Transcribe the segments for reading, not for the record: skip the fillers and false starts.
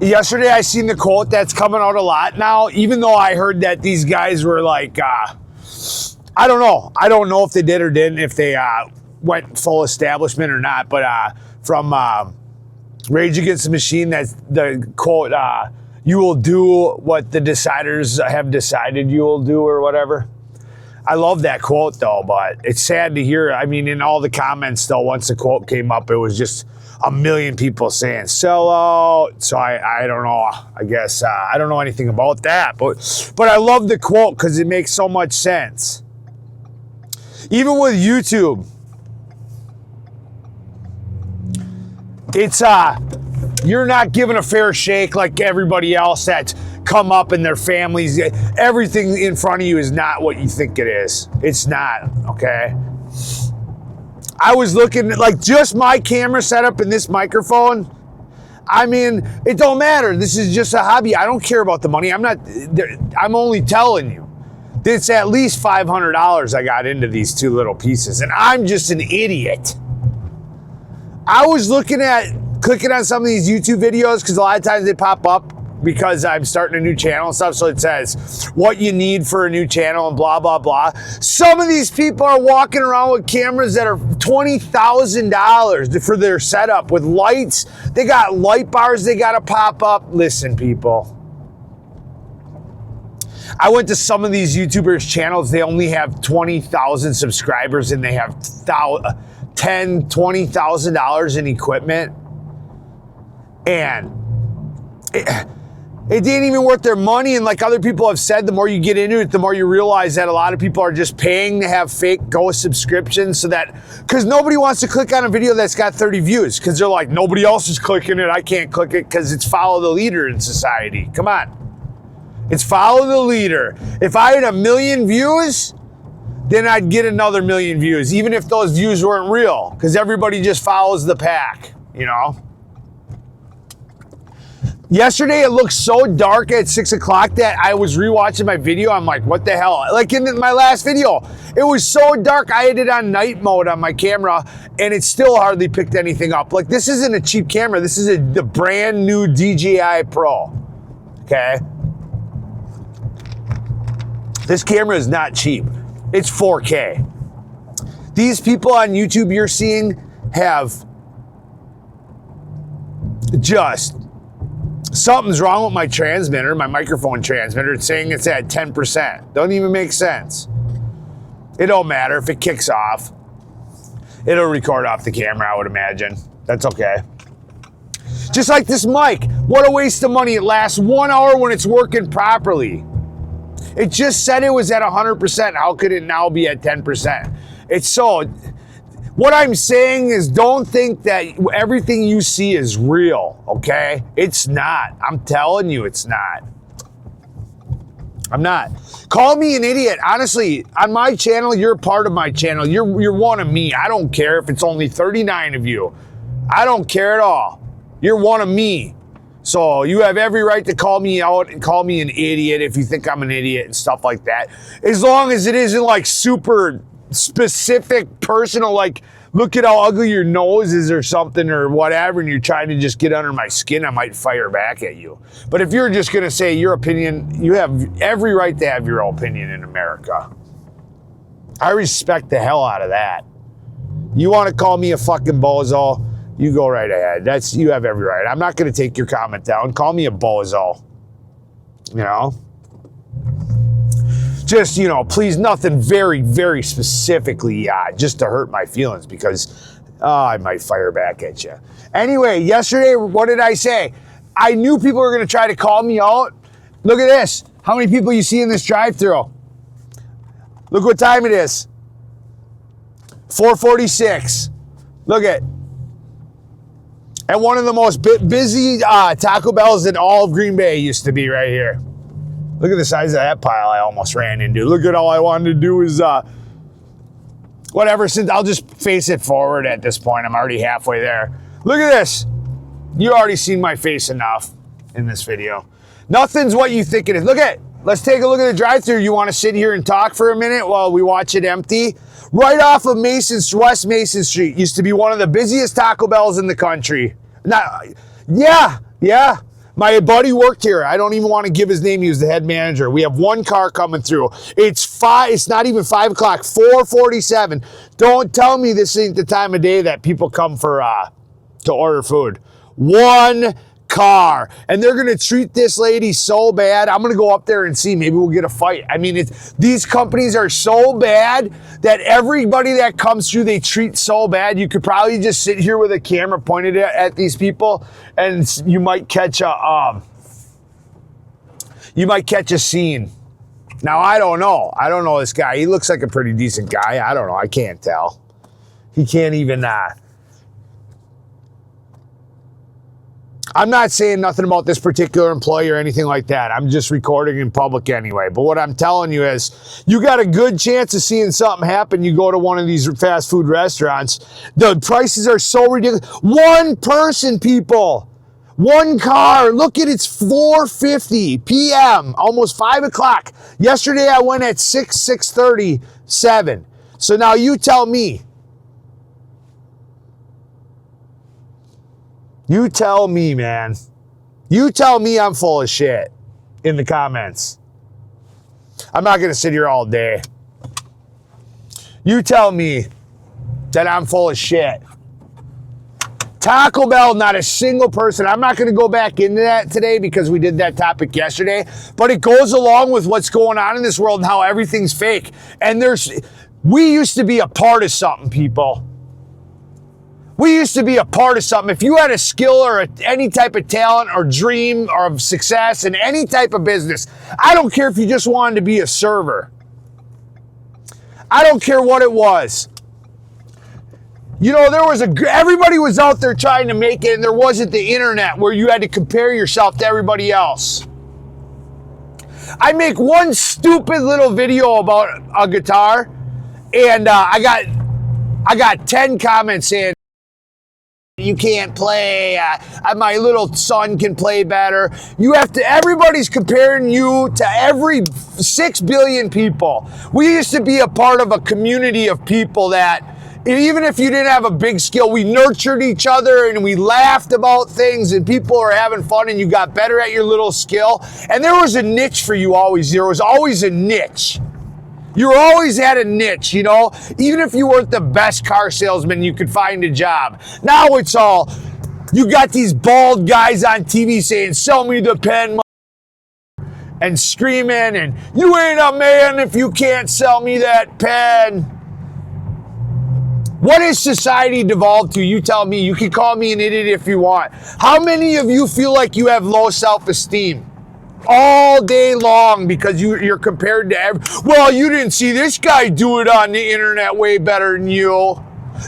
Yesterday I seen the quote that's coming out a lot now, even though I heard that these guys were like, I don't know. I don't know if they did or didn't, if they went full establishment or not. But from Rage Against the Machine, that's the quote, you will do what the deciders have decided you will do or whatever. I love that quote though, but it's sad to hear. I mean, in all the comments though, once the quote came up, it was just a million people saying sell out. So I don't know. I guess I don't know anything about that, but I love the quote because it makes so much sense. Even with YouTube, it's you're not given a fair shake like everybody else that's come up in their families. Everything in front of you is not what you think it is. It's not, okay? I was looking at like just my camera setup and this microphone. I mean, it don't matter. This is just a hobby. I don't care about the money. I'm only telling you. It's at least $500 I got into these two little pieces, and I'm just an idiot. I was clicking on some of these YouTube videos because a lot of times they pop up because I'm starting a new channel and stuff. So it says what you need for a new channel and blah, blah, blah. Some of these people are walking around with cameras that are $20,000 for their setup with lights. They got light bars they got to pop up. Listen, people. I went to some of these YouTubers' channels. They only have 20,000 subscribers and they have $10,000, $20,000 in equipment. And it ain't even worth their money. And like other people have said, the more you get into it, the more you realize that a lot of people are just paying to have fake ghost subscriptions so that, because nobody wants to click on a video that's got 30 views because they're like, nobody else is clicking it. I can't click it because it's follow the leader in society. Come on. It's follow the leader. If I had 1 million views, then I'd get another 1 million views, even if those views weren't real, because everybody just follows the pack, you know? Yesterday, it looked so dark at 6 o'clock that I was rewatching my video. I'm like, what the hell? Like in my last video, it was so dark. I had it on night mode on my camera, and it still hardly picked anything up. Like, this isn't a cheap camera. This is the brand new DJI Pro, okay? This camera is not cheap. It's 4K. These people on YouTube you're seeing have just something's wrong with my transmitter, my microphone transmitter. It's saying it's at 10%. Don't even make sense. It don't matter if it kicks off. It'll record off the camera, I would imagine. That's okay. Just like this mic. What a waste of money. It lasts 1 hour when it's working properly. It just said it was at 100%. How could it now be at 10%? It's so... What I'm saying is don't think that everything you see is real, okay? It's not. I'm telling you it's not. I'm not. Call me an idiot. Honestly, on my channel, you're a part of my channel. You're one of me. I don't care if it's only 39 of you. I don't care at all. You're one of me. So you have every right to call me out and call me an idiot if you think I'm an idiot and stuff like that. As long as it isn't like super specific, personal, like look at how ugly your nose is or something or whatever, and you're trying to just get under my skin, I might fire back at you. But if you're just gonna say your opinion, you have every right to have your opinion in America. I respect the hell out of that. You wanna call me a fucking bozo, you go right ahead. You have every right. I'm not gonna take your comment down. Call me a bozo. You know? Just, you know, please, nothing very, very specifically, just to hurt my feelings because I might fire back at you. Anyway, yesterday, what did I say? I knew people were going to try to call me out. Look at this. How many people you see in this drive-thru? Look what time it is. 4:46. Look at. At one of the most busy Taco Bells in all of Green Bay used to be right here. Look at the size of that pile I almost ran into. Look at all I wanted to do is, whatever, since I'll just face it forward at this point. I'm already halfway there. Look at this. You already seen my face enough in this video. Nothing's what you think it is. Look at it. Let's take a look at the drive-thru. You want to sit here and talk for a minute while we watch it empty? Right off of West Mason Street. Used to be one of the busiest Taco Bells in the country. Yeah. My buddy worked here. I don't even want to give his name. He was the head manager. We have one car coming through. It's not even 5 o'clock, 4:47. Don't tell me this ain't the time of day that people come for to order food. One car. And they're going to treat this lady so bad. I'm going to go up there and see. Maybe we'll get a fight. I mean, these companies are so bad that everybody that comes through, they treat so bad. You could probably just sit here with a camera pointed at these people and you might catch a scene. Now, I don't know. I don't know this guy. He looks like a pretty decent guy. I don't know. I can't tell. He can't even I'm not saying nothing about this particular employee or anything like that. I'm just recording in public anyway. But what I'm telling you is you got a good chance of seeing something happen. You go to one of these fast food restaurants. The prices are so ridiculous. One person, people. One car. Look at it's 4:50 p.m. Almost 5 o'clock. Yesterday I went at 6:30, 7. So now you tell me. You tell me, man. You tell me I'm full of shit in the comments. I'm not going to sit here all day. You tell me that I'm full of shit. Taco Bell, not a single person. I'm not going to go back into that today because we did that topic yesterday, but it goes along with what's going on in this world and how everything's fake. And we used to be a part of something, people. We used to be a part of something. If you had a skill or any type of talent or dream or of success in any type of business, I don't care if you just wanted to be a server. I don't care what it was. You know, everybody was out there trying to make it, and there wasn't the internet where you had to compare yourself to everybody else. I make one stupid little video about a guitar, and I got 10 comments saying, you can't play, my little son can play better. Everybody's comparing you to every 6 billion people. We used to be a part of a community of people that, even if you didn't have a big skill, we nurtured each other and we laughed about things and people are having fun and you got better at your little skill. And there was a niche for you always. There was always a niche. You always had a niche, you know? Even if you weren't the best car salesman, you could find a job. Now it's all, you got these bald guys on TV saying, sell me the pen, and screaming, and you ain't a man if you can't sell me that pen. What has society devolved to? You tell me. You can call me an idiot if you want. How many of you feel like you have low self-esteem? All day long because you're compared to well, you didn't see this guy do it on the internet way better than you.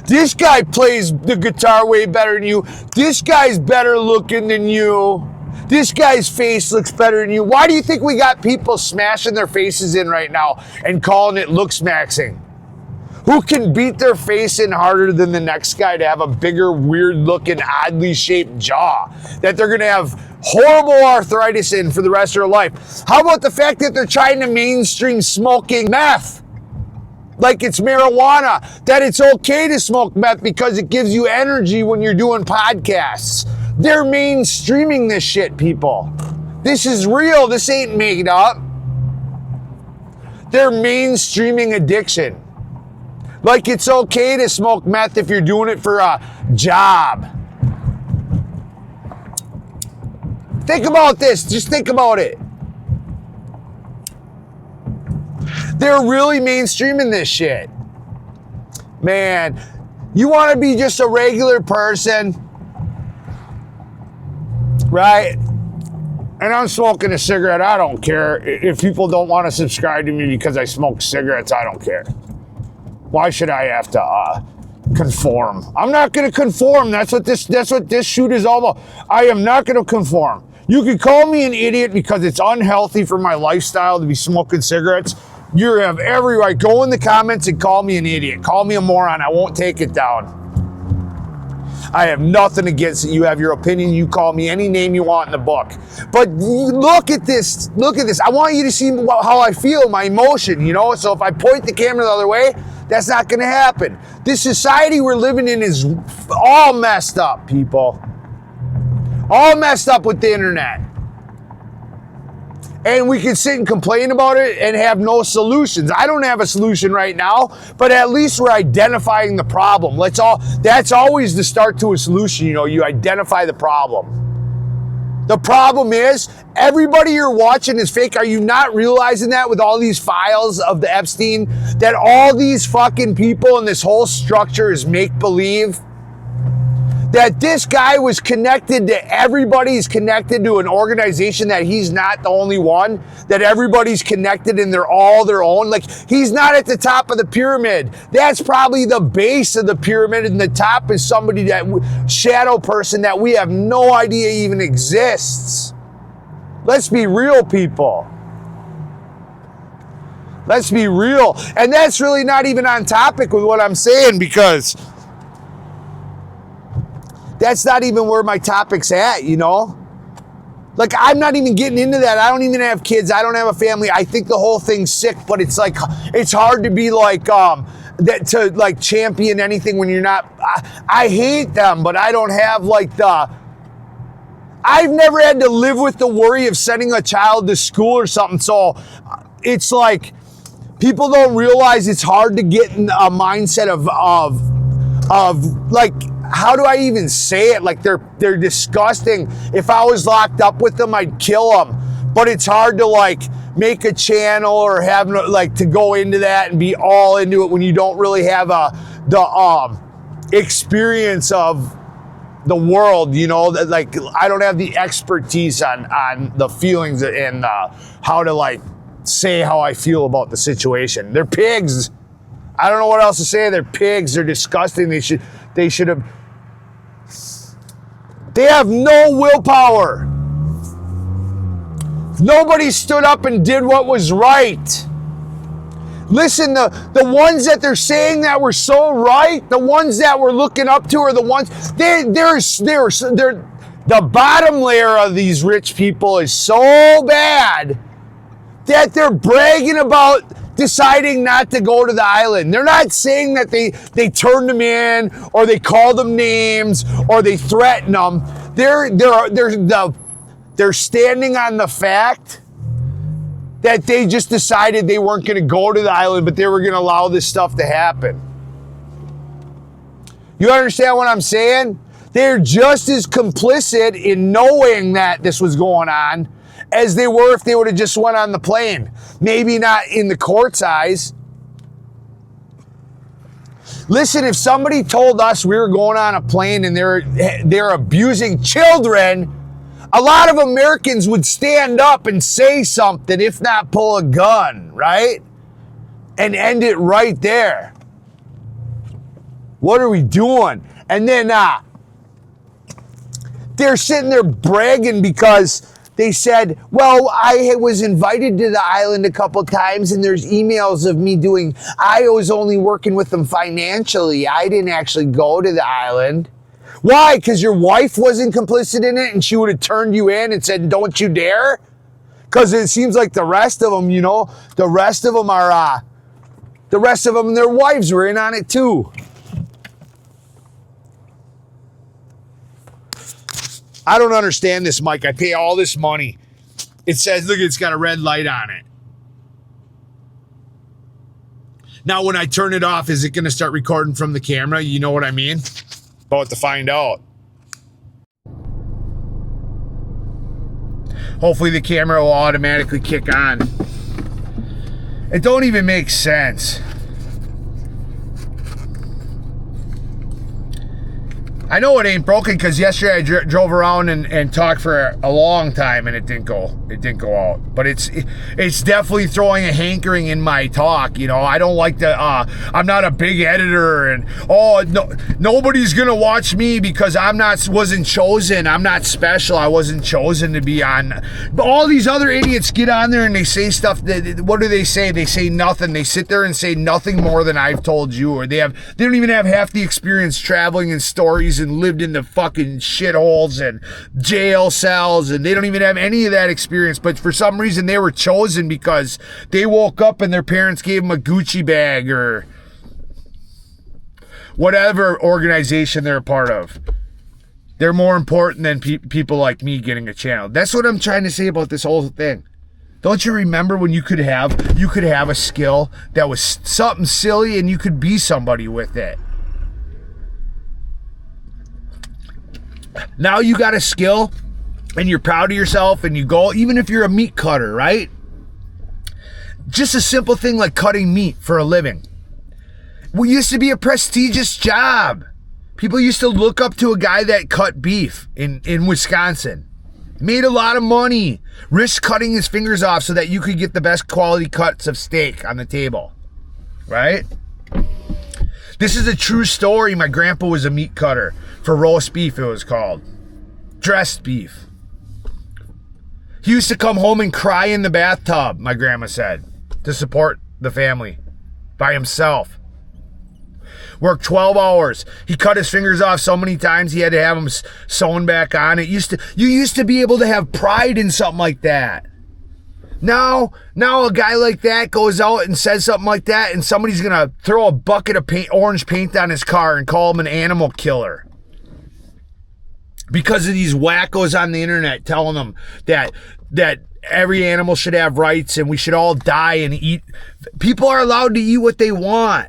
This guy plays the guitar way better than you. This guy's better looking than you. This guy's face looks better than you. Why do you think we got people smashing their faces in right now and calling it look smashing? Who can beat their face in harder than the next guy to have a bigger, weird-looking, oddly shaped jaw that they're going to have horrible arthritis in for the rest of their life? How about the fact that they're trying to mainstream smoking meth? Like it's marijuana, that it's okay to smoke meth because it gives you energy when you're doing podcasts. They're mainstreaming this shit, people. This is real. This ain't made up. They're mainstreaming addiction. Like it's okay to smoke meth if you're doing it for a job. Think about this. Just think about it. They're really mainstreaming this shit. Man, you want to be just a regular person, right? And I'm smoking a cigarette. I don't care. If people don't want to subscribe to me because I smoke cigarettes, I don't care. Why should I have to conform? I'm not going to conform. That's what this shoot is all about. I am not going to conform. You can call me an idiot because it's unhealthy for my lifestyle to be smoking cigarettes. You have every right. Go in the comments and call me an idiot. Call me a moron. I won't take it down. I have nothing against it. You have your opinion. You call me any name you want in the book. But look at this. Look at this. I want you to see how I feel, my emotion, you know? So if I point the camera the other way, that's not going to happen. This society we're living in is all messed up, people. All messed up with the internet. And we can sit and complain about it and have no solutions. I don't have a solution right now, but at least we're identifying the problem. That's always the start to a solution. You identify the problem. The problem is, everybody you're watching is fake. Are you not realizing that with all these files of the Epstein, that all these fucking people and this whole structure is make-believe? That this guy was connected to everybody's connected to an organization, that he's not the only one, that everybody's connected and they're all their own. Like, he's not at the top of the pyramid. That's probably the base of the pyramid, and the top is somebody shadow person that we have no idea even exists. Let's be real, people. Let's be real. And that's really not even on topic with what I'm saying, because that's not even where my topic's at, Like, I'm not even getting into that. I don't even have kids. I don't have a family. I think the whole thing's sick, but it's like, it's hard to be like, to like champion anything when you're not. I hate them, but I don't have like I've never had to live with the worry of sending a child to school or something. So it's like, people don't realize it's hard to get in a mindset of like, how do I even say it? Like, they're disgusting. If I was locked up with them, I'd kill them. But it's hard to like make a channel or have like to go into that and be all into it when you don't really have the experience of the world. Like, I don't have the expertise on the feelings and how to like say how I feel about the situation. They're pigs. I don't know what else to say. They're pigs. They're disgusting. They should have. They have no willpower. Nobody stood up and did what was right. Listen, the ones that they're saying that were so right, the ones that we're looking up to are the ones, they're the bottom layer of these rich people is so bad that they're bragging about deciding not to go to the island. They're not saying that they turned them in or they called them names or they threatened them. They're standing on the fact that they just decided they weren't going to go to the island, but they were going to allow this stuff to happen. You understand what I'm saying? They're just as complicit in knowing that this was going on as they were if they would have just went on the plane. Maybe not in the court's eyes. Listen, if somebody told us we were going on a plane and they're abusing children, a lot of Americans would stand up and say something, if not pull a gun, right? And end it right there. What are we doing? And then they're sitting there bragging because they said, well, I was invited to the island a couple times and there's emails of me I was only working with them financially. I didn't actually go to the island. Why? Because your wife wasn't complicit in it and she would have turned you in and said, don't you dare? Because it seems like the rest of them, the rest of them and their wives were in on it too. I don't understand this, Mike. I pay all this money. It says, look, it's got a red light on it. Now, when I turn it off, is it going to start recording from the camera? You know what I mean? About to find out. Hopefully the camera will automatically kick on. It don't even make sense. I know it ain't broken because yesterday I drove around and talked for a long time and it didn't go out. But it's definitely throwing a hankering in my talk. I don't like the I'm not a big editor and nobody's gonna watch me because wasn't chosen. I'm not special. I wasn't chosen to be on. But all these other idiots get on there and they say stuff what do they say? They say nothing. They sit there and say nothing more than I've told you, or they don't even have half the experience traveling in stories and lived in the fucking shitholes and jail cells, and they don't even have any of that experience. But for some reason they were chosen because they woke up and their parents gave them a Gucci bag or whatever organization they're a part of. They're more important than people like me getting a channel. That's what I'm trying to say about this whole thing. Don't you remember when you could have a skill that was something silly and you could be somebody with it? Now you got a skill and you're proud of yourself and you go, even if you're a meat cutter, right? Just a simple thing like cutting meat for a living. What used to be a prestigious job. People used to look up to a guy that cut beef in Wisconsin. Made a lot of money. Risked cutting his fingers off so that you could get the best quality cuts of steak on the table. Right? This is a true story. My grandpa was a meat cutter for roast beef, it was called. Dressed beef. He used to come home and cry in the bathtub, my grandma said, to support the family by himself. Worked 12 hours. He cut his fingers off so many times he had to have them sewn back on. You used to be able to have pride in something like that. Now a guy like that goes out and says something like that, and somebody's gonna throw a bucket of orange paint on his car and call him an animal killer. Because of these wackos on the internet telling them that every animal should have rights and we should all die and eat. People are allowed to eat what they want.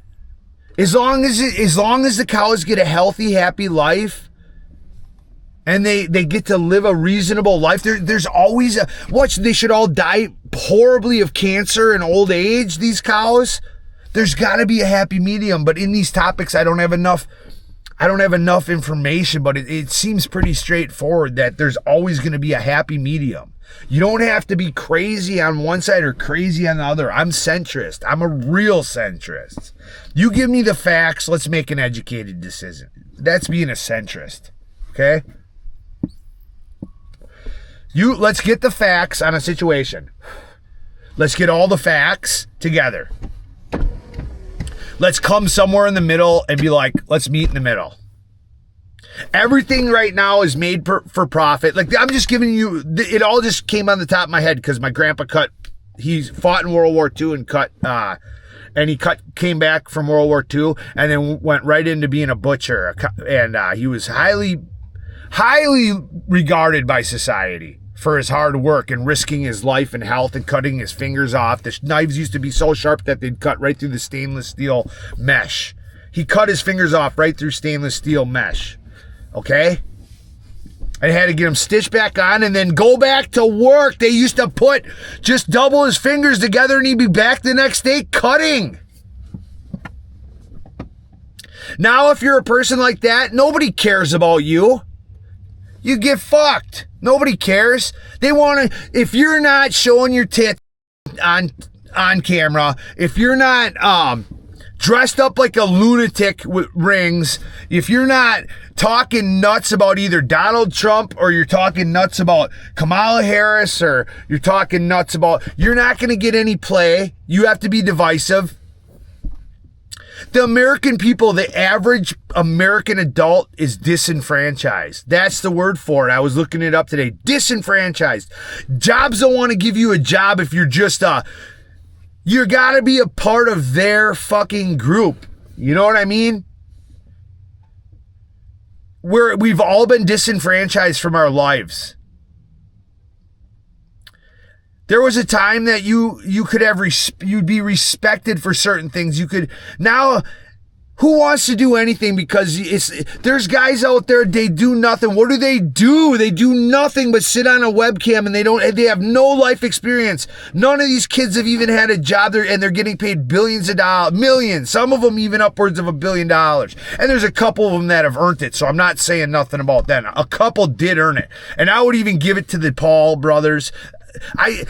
As long as the cows get a healthy, happy life and they get to live a reasonable life, there's always they should all die horribly of cancer and old age, these cows. There's got to be a happy medium, but in these topics I don't have enough information, but it seems pretty straightforward that there's always going to be a happy medium. You don't have to be crazy on one side or crazy on the other. I'm centrist. I'm a real centrist. You give me the facts, let's make an educated decision. That's being a centrist. Okay? Let's get the facts on a situation. Let's get all the facts together. Let's come somewhere in the middle and be like, let's meet in the middle. Everything right now is made for profit. Like, I'm just giving you, it all just came on the top of my head because my grandpa he fought in World War II and came back from World War II and then went right into being a butcher. And he was highly, highly regarded by society for his hard work and risking his life and health and cutting his fingers off. The knives used to be so sharp that they'd cut right through the stainless steel mesh. He cut his fingers off right through stainless steel mesh. Okay? I had to get him stitched back on and then go back to work. They used to put just double his fingers together and he'd be back the next day cutting. Now, if you're a person like that, nobody cares about you. You get fucked. Nobody cares. They want to, if you're not showing your tits on camera, if you're not dressed up like a lunatic with rings, if you're not talking nuts about either Donald Trump or you're talking nuts about Kamala Harris or you're talking nuts about, you're not going to get any play. You have to be divisive. The American people, the average American adult is disenfranchised. That's the word for it. I was looking it up today. Disenfranchised. Jobs don't want to give you a job if you're just you gotta be a part of their fucking group. You know what I mean? We've all been disenfranchised from our lives. There was a time that you could have you'd be respected for certain things. Now, who wants to do anything because there's guys out there, they do nothing. What do? They do nothing but sit on a webcam and they have no life experience. None of these kids have even had a job and they're getting paid billions of dollars, millions, some of them even upwards of $1 billion. And there's a couple of them that have earned it. So I'm not saying nothing about that. A couple did earn it. And I would even give it to the Paul brothers. I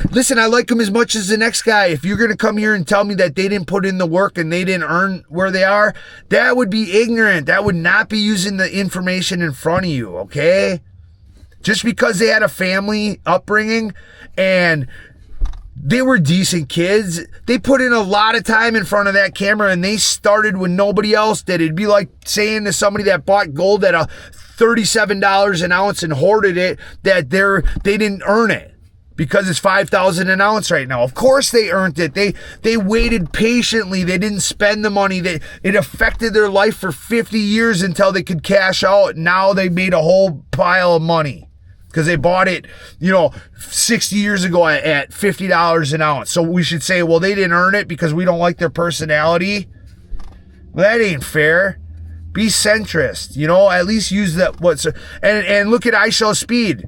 like them as much as the next guy. If you're going to come here and tell me that they didn't put in the work and they didn't earn where they are, that would be ignorant. That would not be using the information in front of you, okay? Just because they had a family upbringing and they were decent kids, they put in a lot of time in front of that camera and they started when nobody else did. It'd be like saying to somebody that bought gold at $37 an ounce and hoarded it that they didn't earn it. because it's $5,000 an ounce right now. Of course they earned it. They waited patiently. They didn't spend the money. It affected their life for 50 years until they could cash out. Now they made a whole pile of money because they bought it, 60 years ago at $50 an ounce. So we should say, well, they didn't earn it because we don't like their personality. Well, that ain't fair. Be centrist, at least use that. And look at IShowSpeed.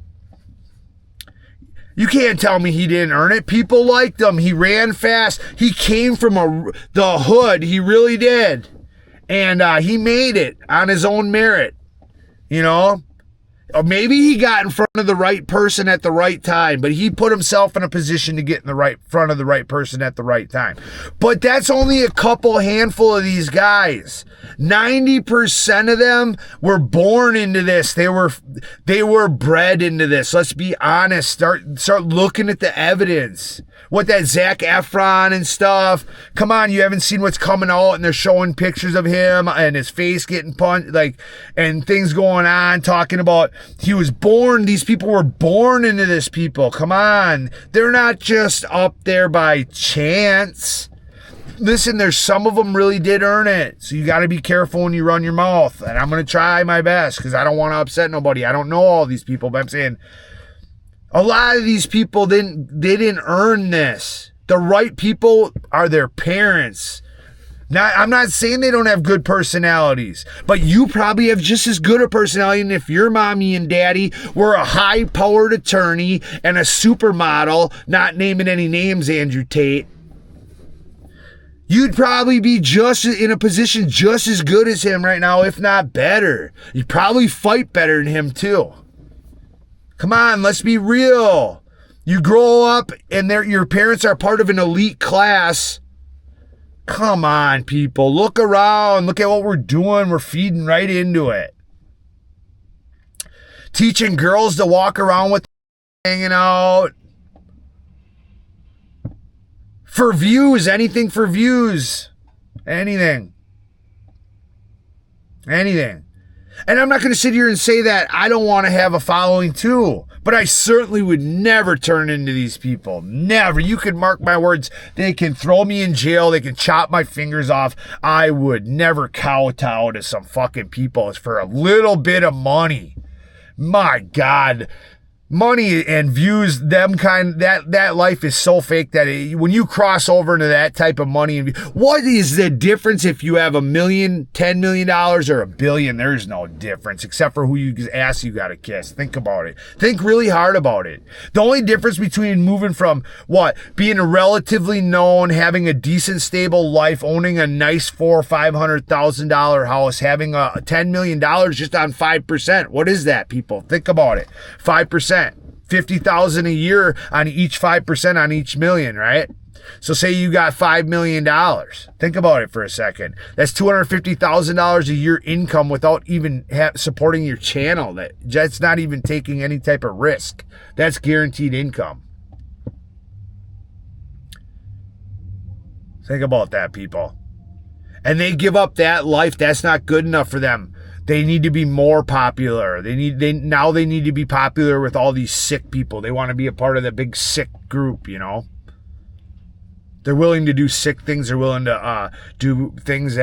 You can't tell me he didn't earn it. People liked him. He ran fast. He came from the hood. He really did. And he made it on his own merit, Or maybe he got in front of the right person at the right time, but he put himself in a position to get in the front of the right person at the right time. But that's only a handful of these guys. 90% of them were born into this. They were bred into this. Let's be honest. Start looking at the evidence. What that Zac Efron and stuff. Come on, you haven't seen what's coming out, and they're showing pictures of him and his face getting punched, and things going on, talking about he was born. These people were born into this. People, come on, they're not just up there by chance. Listen, there's some of them really did earn it, so you got to be careful when you run your mouth. And I'm gonna try my best because I don't want to upset nobody. I don't know all these people, but I'm saying. A lot of these people didn't earn this. The right people are their parents. Now, I'm not saying they don't have good personalities, but you probably have just as good a personality. And if your mommy and daddy were a high-powered attorney and a supermodel, not naming any names, Andrew Tate, you'd probably be just in a position just as good as him right now, if not better. You'd probably fight better than him too. Come on, let's be real. You grow up and your parents are part of an elite class. Come on, people. Look around. Look at what we're doing. We're feeding right into it. Teaching girls to walk around with hanging out. For views. Anything for views. Anything. And I'm not going to sit here and say that I don't want to have a following too. But I certainly would never turn into these people. Never. You can mark my words. They can throw me in jail. They can chop my fingers off. I would never kowtow to some fucking people for a little bit of money. My God. Money and views, that life is so fake that when you cross over into that type of money, what is the difference if you have $1 million, $10 million, or $1 billion? There's no difference except for who you ass you got to kiss. Think about it. Think really hard about it. The only difference between moving from being a relatively known, having a decent, stable life, owning a nice $400,000 or $500,000 house, having a $10 million just on 5%. What is that, people? Think about it. 5%. $50,000 a year on each 5% on each million, right? So say you got $5 million. Think about it for a second. That's $250,000 a year income without even supporting your channel. That's not even taking any type of risk. That's guaranteed income. Think about that, people. And they give up that life. That's not good enough for them. They need to be more popular. They need to be popular with all these sick people. They want to be a part of the big sick group, They're willing to do sick things. They're willing to do things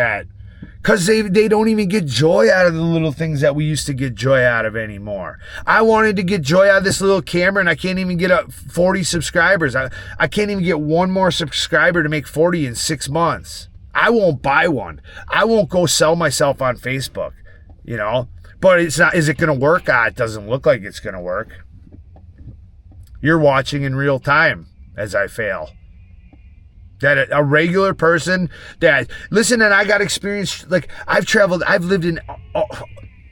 because they don't even get joy out of the little things that we used to get joy out of anymore. I wanted to get joy out of this little camera, and I can't even get 40 subscribers. I can't even get one more subscriber to make 40 in 6 months. I won't buy one. I won't go sell myself on Facebook. But it's not. Is it going to work? It doesn't look like it's going to work. You're watching in real time as I fail. That a regular person listen, and I got experience. I've lived in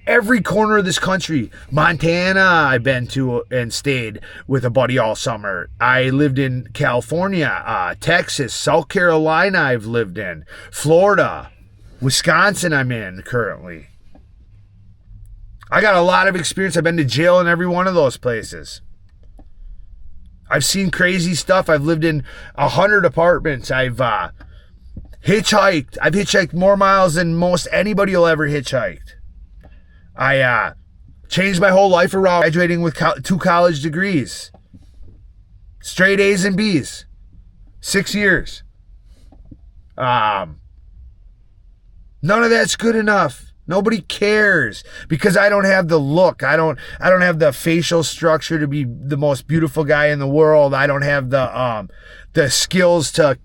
every corner of this country. Montana, I've been to and stayed with a buddy all summer. I lived in California, Texas, South Carolina. I've lived in Florida, Wisconsin. I'm in currently. I got a lot of experience. I've been to jail in every one of those places. I've seen crazy stuff. I've lived in 100 apartments. I've hitchhiked. I've hitchhiked more miles than most anybody will ever hitchhiked. I changed my whole life around, graduating with 2 college degrees. Straight A's and B's. 6 years. None of that's good enough. Nobody cares because I don't have the look. I don't have the facial structure to be the most beautiful guy in the world. I don't have the skills to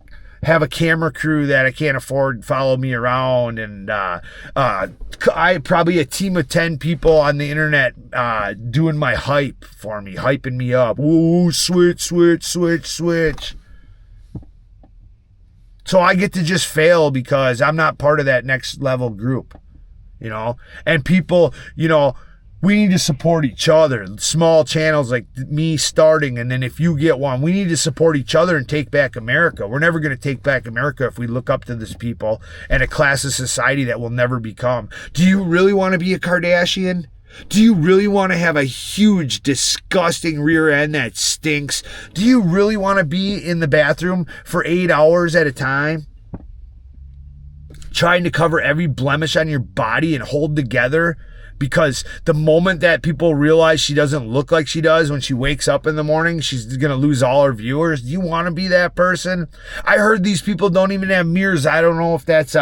have a camera crew that I can't afford follow me around, and I probably a team of 10 people on the internet doing my hype for me, hyping me up. Ooh, switch. So I get to just fail because I'm not part of that next level group, and people, we need to support each other. Small channels like me starting, and then if you get one, we need to support each other and take back America. We're never going to take back America if we look up to these people and a class of society that will never become. Do you really want to be a Kardashian? Do you really want to have a huge, disgusting rear end that stinks? Do you really want to be in the bathroom for 8 hours at a time? Trying to cover every blemish on your body and hold together? Because the moment that people realize she doesn't look like she does when she wakes up in the morning, she's going to lose all her viewers. Do you want to be that person? I heard these people don't even have mirrors. I don't know if that's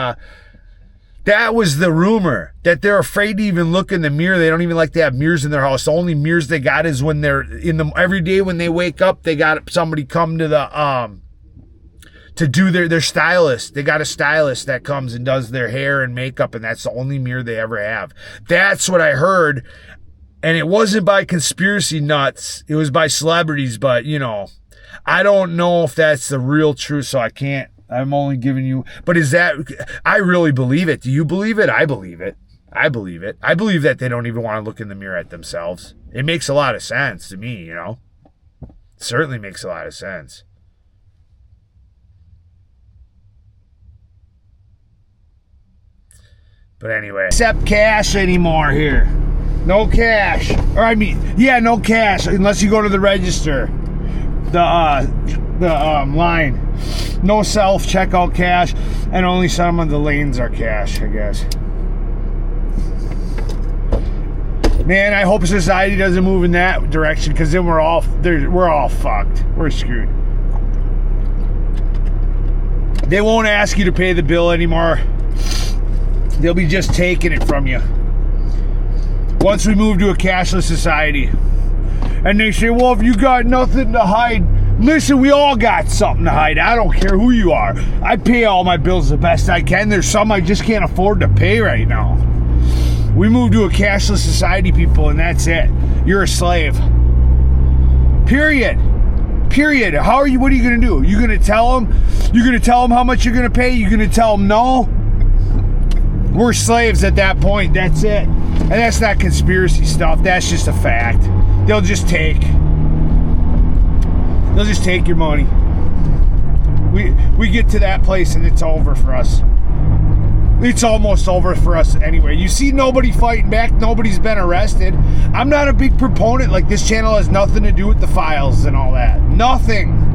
that was the rumor, that they're afraid to even look in the mirror. They don't even like to have mirrors in their house. The only mirrors they got is when they're every day when they wake up, they got somebody come to the to do their stylist. They got a stylist that comes and does their hair and makeup, and that's the only mirror they ever have. That's what I heard. And it wasn't by conspiracy nuts. It was by celebrities, but I don't know if that's the real truth, so I can't. I'm only giving you, but I really believe it. Do you believe it? I believe it. I believe it. I believe that they don't even want to look in the mirror at themselves. It makes a lot of sense to me, It certainly makes a lot of sense. But anyway, accept cash anymore here. No cash. Or no cash unless you go to the register. The line. No self-checkout cash, and only some of the lanes are cash, I guess. Man, I hope society doesn't move in that direction, because then we're all fucked. We're screwed. They won't ask you to pay the bill anymore. They'll be just taking it from you. Once we move to a cashless society. And they say, well, if you got nothing to hide, listen, we all got something to hide. I don't care who you are. I pay all my bills the best I can. There's some I just can't afford to pay right now. We move to a cashless society, people, and that's it. You're a slave. Period. What are you going to do? You're going to tell them? You're going to tell them how much you're going to pay? You're going to tell them no? We're slaves at that point. That's it. And that's not conspiracy stuff. That's just a fact. They'll just take your money. We get to that place and it's over for us. It's almost over for us anyway. You see nobody fighting back. Nobody's been arrested. I'm not a big proponent. Like, this channel has nothing to do with the files and all that. Nothing.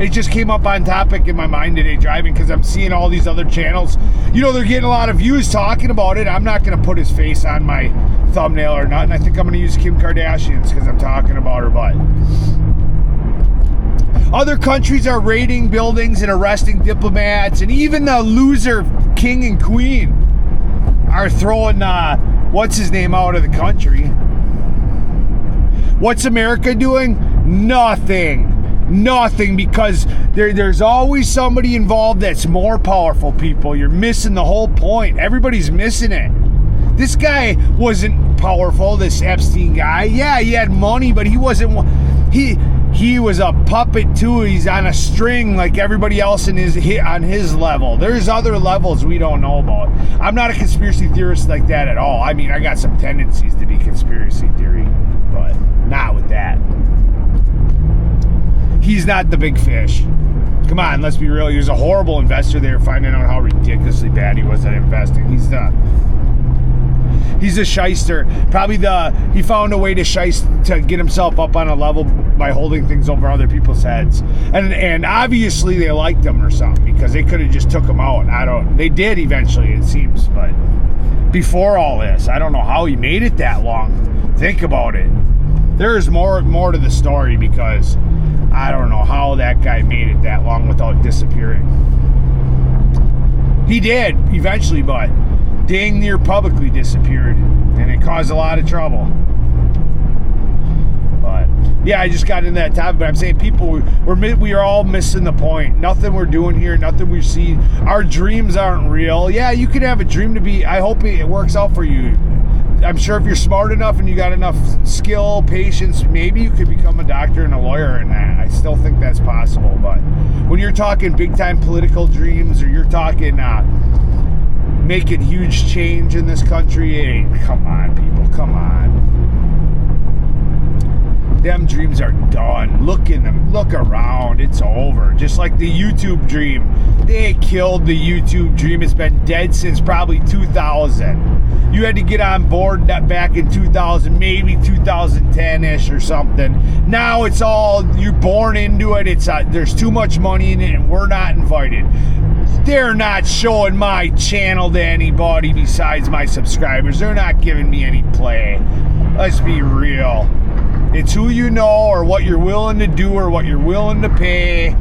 It just came up on topic in my mind today driving, because I'm seeing all these other channels. They're getting a lot of views talking about it. I'm not going to put his face on my thumbnail or nothing. I think I'm going to use Kim Kardashian's because I'm talking about her butt. Other countries are raiding buildings and arresting diplomats, and even the loser king and queen are throwing what's his name out of the country. What's America doing? Nothing, because there's always somebody involved that's more powerful, people. You're missing the whole point. Everybody's missing it. This guy wasn't powerful, this Epstein guy. Yeah, he had money, but he wasn't. He was a puppet too. He's on a string like everybody else on his level. There's other levels we don't know about. I'm not a conspiracy theorist like that at all. I got some tendencies to be conspiracy theory, but not with that. He's not the big fish. Come on, let's be real. He was a horrible investor. They were finding out how ridiculously bad he was at investing. He's a shyster. Probably he found a way to get himself up on a level by holding things over other people's heads. And obviously they liked him or something, because they could have just took him out. They did eventually, it seems, but before all this, I don't know how he made it that long. Think about it. There is more to the story, because I don't know how that guy made it that long without disappearing. He did eventually, but dang near publicly disappeared, and it caused a lot of trouble. But yeah, I just got into that topic, but I'm saying people, we are all missing the point. Nothing we're doing here, nothing we see. Our dreams aren't real. Yeah, you could have a dream to be, I hope it works out for you. I'm sure if you're smart enough and you got enough skill, patience, maybe you could become a doctor and a lawyer in that. I still think that's possible. But when you're talking big time political dreams, or you're talking making huge change in this country, come on, people, come on. Them dreams are done. Look around. It's over. Just like the YouTube dream. They killed the YouTube dream. It's been dead since probably 2000. You had to get on board that back in 2000, maybe 2010-ish or something. Now it's all, you're born into it. There's too much money in it, and we're not invited. They're not showing my channel to anybody besides my subscribers. They're not giving me any play. Let's be real. It's who you know, or what you're willing to do, or what you're willing to pay.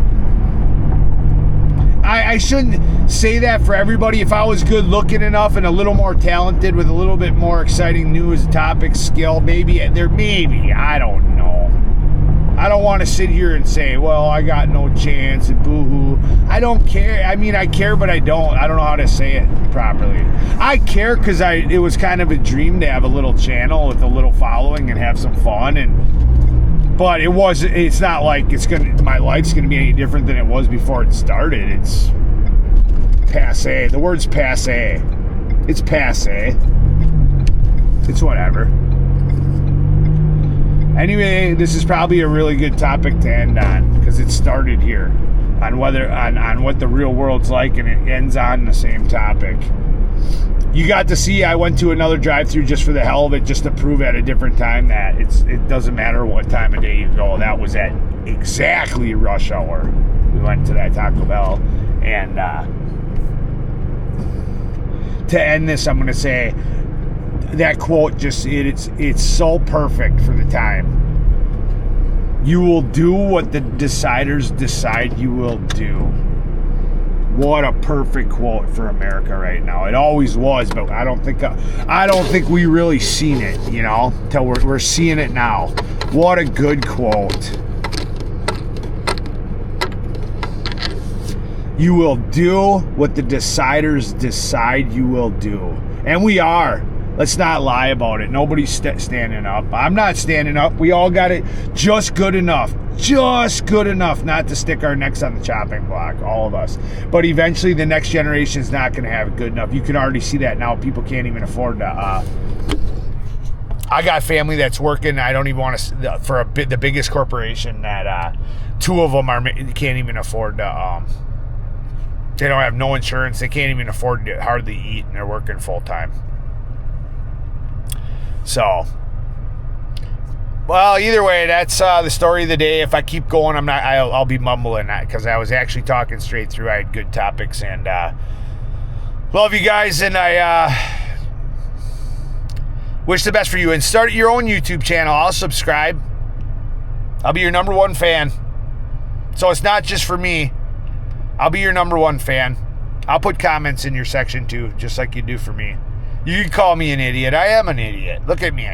I shouldn't say that for everybody. If I was good looking enough and a little more talented with a little bit more exciting news, topic, skill, maybe, I don't know. I don't want to sit here and say, well, I got no chance and boo-hoo. I don't care. I mean, I care, but I don't. I don't know how to say it properly. I care because it was kind of a dream to have a little channel with a little following and have some fun. But it's not like my life's going to be any different than it was before it started. It's passe. The word's passe. It's passe. It's whatever. Anyway, this is probably a really good topic to end on, because it started here on what the real world's like, and it ends on the same topic. You got to see, I went to another drive-thru just for the hell of it, just to prove at a different time that it doesn't matter what time of day you go. That was at exactly rush hour. We went to that Taco Bell, and to end this, I'm going to say, that quote it's so perfect for the time. You will do what the deciders decide you will do. What a perfect quote for America right now. It always was, but I don't think we really seen it, till we're seeing it now. What a good quote. You will do what the deciders decide you will do. And we are. Let's not lie about it. Nobody's standing up. I'm not standing up. We all got it just good enough. Just good enough not to stick our necks on the chopping block, all of us. But eventually the next generation is not going to have it good enough. You can already see that now. People can't even afford to... I got family that's working. I don't even want to... For the biggest corporation that two of them can't even afford to... They don't have no insurance. They can't even afford to hardly eat, and they're working full time. So, well, either way, that's the story of the day. If I keep going, I'll be mumbling that, because I was actually talking straight through. I had good topics, and love you guys, and I wish the best for you. And start your own YouTube channel. I'll subscribe. I'll be your number one fan. So it's not just for me. I'll be your number one fan. I'll put comments in your section too, just like you do for me. You can call me an idiot. I am an idiot. Look at me.